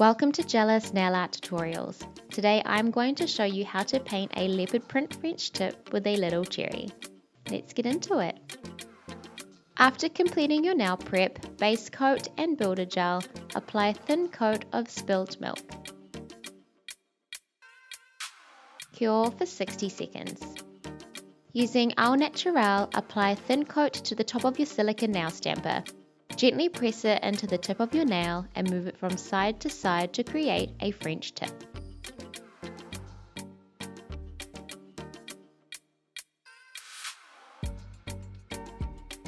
Welcome to Gelous Nail Art Tutorials. Today I'm going to show you how to paint a leopard print French tip with a little cherry. Let's get into it. After completing your nail prep, base coat and builder gel, apply a thin coat of Spilt Milk. Cure for 60 seconds. Using our Naturel, apply a thin coat to the top of your silicone nail stamper. Gently press it into the tip of your nail and move it from side to side to create a French tip.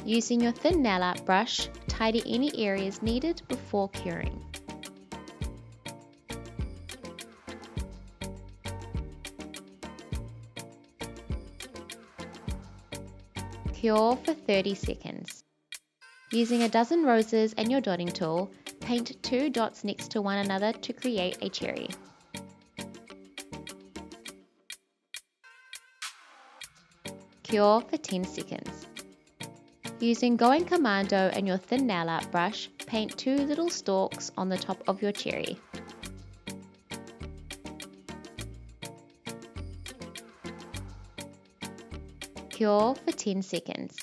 Using your thin nail art brush, tidy any areas needed before curing. Cure for 30 seconds. Using a dozen roses and your dotting tool, paint 2 dots next to one another to create a cherry. Cure for 10 seconds. Using Commando and your thin nail art brush, paint 2 little stalks on the top of your cherry. Cure for 10 seconds.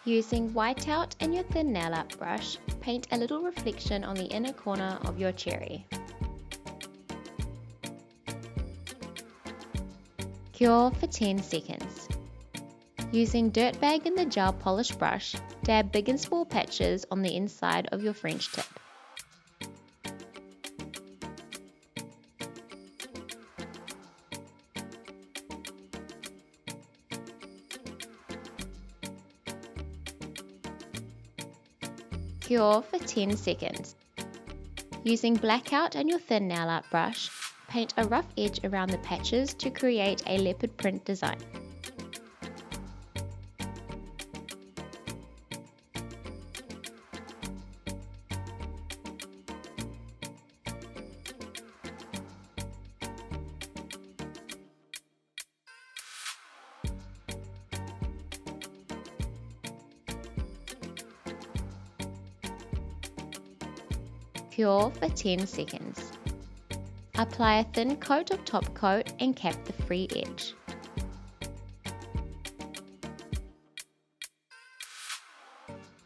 Using Whiteout and your thin nail art brush, paint a little reflection on the inner corner of your cherry. Cure for 10 seconds. Using Dirtbag and the gel polish brush, dab big and small patches on the inside of your French tip. Cure for 10 seconds. Using Blackout and your thin nail art brush, paint a rough edge around the patches to create a leopard print design. Cure for 10 seconds. Apply a thin coat of top coat and cap the free edge.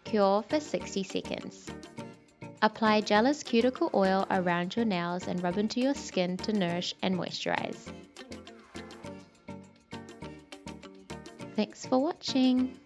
Cure for 60 seconds. Apply Gelous Cuticle Oil around your nails and rub into your skin to nourish and moisturize. Thanks for watching.